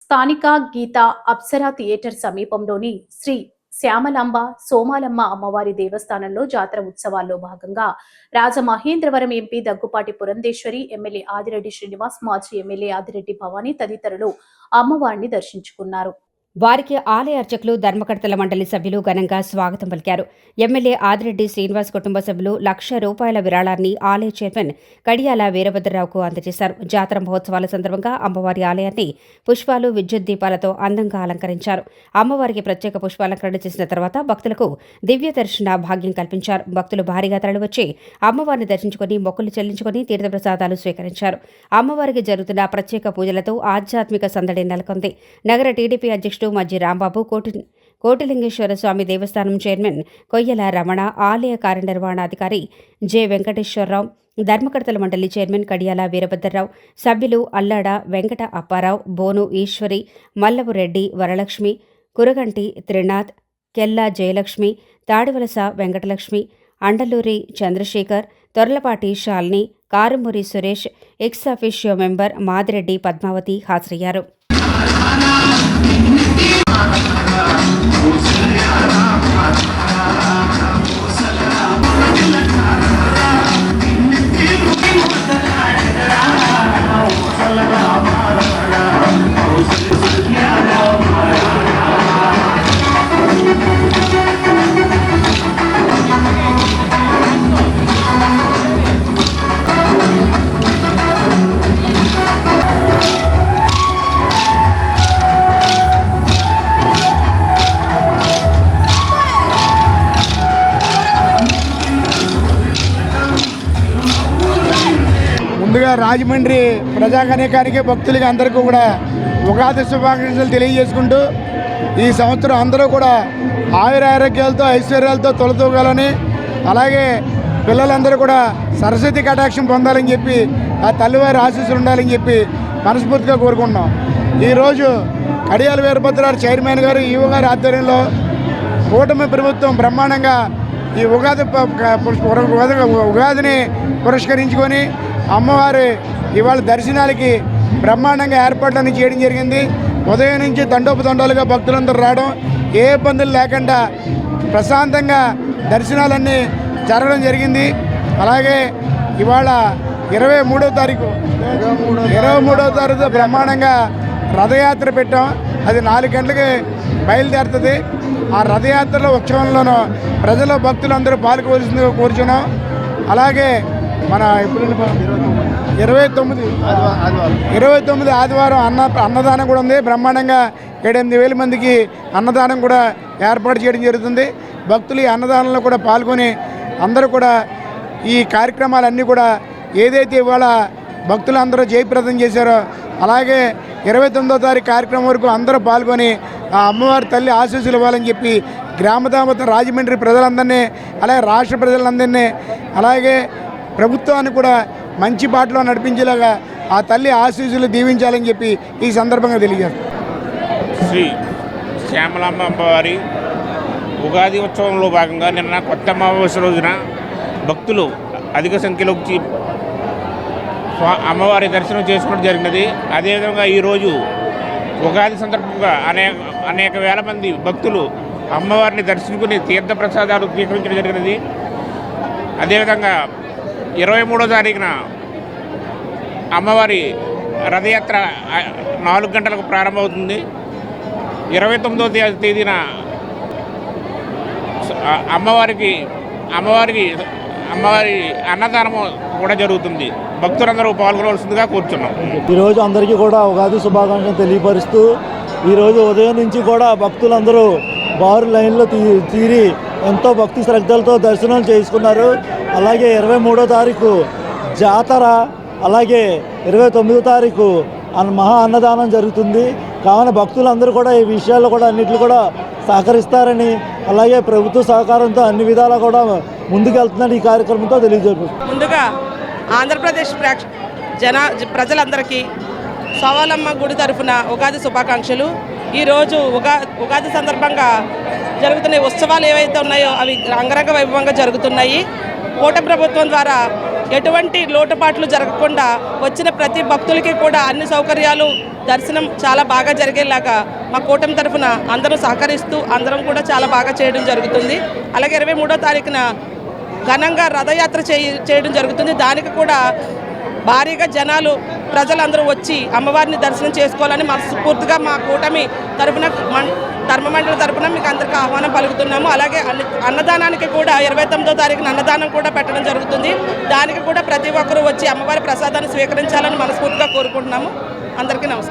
స్థానిక గీతా అప్సరా థియేటర్ సమీపంలోని శ్రీ శ్యామలాంబ సోమాలమ్మ అమ్మవారి దేవస్థానంలో జాతర ఉత్సవాల్లో భాగంగా రాజమహేంద్రవరం ఎంపీ దగ్గుపాటి పురంధేశ్వరి, ఎమ్మెల్యే ఆదిరెడ్డి శ్రీనివాస్, మాజీ ఎమ్మెల్యే ఆదిరెడ్డి భవానీ తదితరులు అమ్మవారిని దర్శించుకున్నారు. వారికి ఆలయ అర్చకులు, ధర్మకర్తల మండలి సభ్యులు ఘనంగా స్వాగతం పలికారు. ఎమ్మెల్యే ఆదిరెడ్డి శ్రీనివాస్ కుటుంబ సభ్యులు ₹1,00,000 విరాళాన్ని ఆలయ చైర్మన్ కడియాల వీరభద్రరావుకు అందజేశారు. జాతర మహోత్సవాల సందర్భంగా అమ్మవారి ఆలయాన్ని పుష్పాలు, విద్యుత్ దీపాలతో అందంగా అలంకరించారు. అమ్మవారికి ప్రత్యేక పుష్పాలంకరణ చేసిన తర్వాత భక్తులకు దివ్య దర్శన భాగ్యం కల్పించారు. భక్తులు భారీగా తరలివచ్చి అమ్మవారిని దర్శించుకుని మొక్కులు చెల్లించుకుని తీర్థప్రసాదాలు స్వీకరించారు. అమ్మవారికి జరుగుతున్న ప్రత్యేక పూజలతో ఆధ్యాత్మిక సందడి నెలకొంది. నగర టీడీపీ అధ్యక్షుడు మజ్జి రాంబాబు, కోటిలింగేశ్వర స్వామి దేవస్థానం చైర్మన్ కొయ్యల రమణ, ఆలయ కార్యనిర్వహణాధికారి జె వెంకటేశ్వరరావు, ధర్మకర్తల మండలి చైర్మన్ కడియాల వీరభద్రరావు, సభ్యులు Allada Venkata Apparao, Bonu Eswari, Mallapu Reddy, Varalakshmi, Kuraganti Trinath, Kella Jayalakshmi, Thadivalasa Venkatalakshmi, Andaluri Chandrasekhar, Thorlapati Shalini, Karumuri Suresh, ex officio member Madireddy Padmavathi హాజరయ్యారు. ముందుగా రాజమండ్రి ప్రజాగణికానికి, భక్తులకి అందరికీ కూడా ఉగాది శుభాకాంక్షలు తెలియజేసుకుంటూ, ఈ సంవత్సరం అందరూ కూడా ఆయురారోగ్యాలతో, ఐశ్వర్యాలతో తొలతూగాలని, అలాగే పిల్లలందరూ కూడా సరస్వతి కటాక్షం పొందాలని చెప్పి, ఆ తల్లివారి ఆశీస్సులు ఉండాలని చెప్పి మనస్ఫూర్తిగా కోరుకుంటున్నాం. ఈరోజు కడియాల వీరభద్రరావు చైర్మన్ గారు, ఈవో గారి ఆధ్వర్యంలో కూటమి ప్రభుత్వం బ్రహ్మాండంగా ఈ ఉగాదిని పురస్కరించుకొని అమ్మవారి ఇవాళ దర్శనాలకి బ్రహ్మాండంగా ఏర్పాట్లన్నీ చేయడం జరిగింది. ఉదయం నుంచి తండోపతండాలుగా భక్తులందరూ రావడం, ఏ ఇబ్బందులు లేకుండా ప్రశాంతంగా దర్శనాలన్నీ జరగడం జరిగింది. అలాగే ఇవాళ 23వ తారీఖు బ్రహ్మాండంగా రథయాత్ర పెట్టాం. అది 4 గంటలకి బయలుదేరుతుంది. ఆ రథయాత్రలో ఉత్సవంలోనూ ప్రజలు, భక్తులందరూ పాల్గొవలసిందిగా కోరుచున్నాం. అలాగే మన ఇప్పుడు 29 ఆదివారం అన్నదానం కూడా ఉంది. బ్రహ్మాండంగా 7-8 వేల మందికి అన్నదానం కూడా ఏర్పాటు చేయడం జరుగుతుంది. భక్తులు ఈ అన్నదానంలో కూడా పాల్గొని అందరూ కూడా ఈ కార్యక్రమాలన్నీ కూడా ఏదైతే ఇవాళ భక్తులు అందరూ జయప్రదం చేశారో, అలాగే 29వ తారీఖు కార్యక్రమం వరకు అందరూ పాల్గొని ఆ అమ్మవారి తల్లి ఆశీస్సులు ఇవ్వాలని చెప్పి గ్రామదామత రాజమండ్రి ప్రజలందరినీ, అలాగే రాష్ట్ర ప్రజలందరినీ, అలాగే ప్రభుత్వాన్ని కూడా మంచి బాటలో నడిపించేలాగా ఆ తల్లి ఆశీస్సులు దీవించాలని చెప్పి ఈ సందర్భంగా తెలియజేస్తాం. శ్రీ శ్యామలాంబ అమ్మవారి ఉగాది ఉత్సవంలో భాగంగా నిన్న కొత్త అమావాస్య రోజున భక్తులు అధిక సంఖ్యలో వచ్చి అమ్మవారి దర్శనం చేసుకోవడం జరిగినది. అదేవిధంగా ఈరోజు ఉగాది సందర్భంగా అనేక వేల మంది భక్తులు అమ్మవారిని దర్శించుకుని తీర్థప్రసాదాలు స్వీకరించడం జరిగినది. అదేవిధంగా 23వ తారీఖున అమ్మవారి రథయాత్ర 4 గంటలకు ప్రారంభమవుతుంది. 29వ తేదీన అమ్మవారి అన్నదానము కూడా జరుగుతుంది. భక్తులందరూ పాల్గొనవలసిందిగా కోరుచున్నాం. ఈరోజు అందరికీ కూడా ఉగాది శుభాకాంక్షలు తెలియపరుస్తూ, ఈరోజు ఉదయం నుంచి కూడా భక్తులందరూ బారు లైన్లో తీరి ఎంతో భక్తి శ్రద్ధలతో దర్శనం చేసుకున్నారు. అలాగే 23వ తారీఖు జాతర, అలాగే 29వ తారీఖు మహా అన్నదానం జరుగుతుంది. కావున భక్తులందరూ కూడా ఈ విషయాల్లో కూడా అన్నింటిలో కూడా సహకరిస్తారని, అలాగే ప్రభుత్వ సహకారంతో అన్ని విధాలా కూడా ముందుకెళ్తుందని ఈ కార్యక్రమంతో తెలియజేస్తారు. ముందుగా ఆంధ్రప్రదేశ్ ప్రజలందరికీ సోమాలమ్మ గుడి తరఫున ఉగాది శుభాకాంక్షలు. ఈరోజు ఉగాది సందర్భంగా జరుగుతున్న ఉత్సవాలు ఏవైతే ఉన్నాయో అవి అంగరంగ వైభవంగా జరుగుతున్నాయి. కూటమి ప్రభుత్వం ద్వారా ఎటువంటి లోటుపాట్లు జరగకుండా వచ్చిన ప్రతి భక్తులకి కూడా అన్ని సౌకర్యాలు దర్శనం చాలా బాగా జరిగేలాగా మా కూటమి తరఫున అందరూ సహకరిస్తూ అందరం కూడా చాలా బాగా చేయడం జరుగుతుంది. అలాగే 23వ తారీఖున ఘనంగా రథయాత్ర చేయడం జరుగుతుంది. దానికి కూడా భారీగా జనాలు ప్రజలందరూ వచ్చి అమ్మవారిని దర్శనం చేసుకోవాలని మనస్ఫూర్తిగా మా కూటమి తరఫున ధర్మమండలి తరఫున మీకు అందరికీ ఆహ్వానం పలుకుతున్నాము. అలాగే అన్నదానానికి కూడా 29వ తారీఖున అన్నదానం కూడా పెట్టడం జరుగుతుంది. దానికి కూడా ప్రతి ఒక్కరూ వచ్చి అమ్మవారి ప్రసాదాన్ని స్వీకరించాలని మనస్ఫూర్తిగా కోరుకుంటున్నాము. అందరికీ నమస్కారం.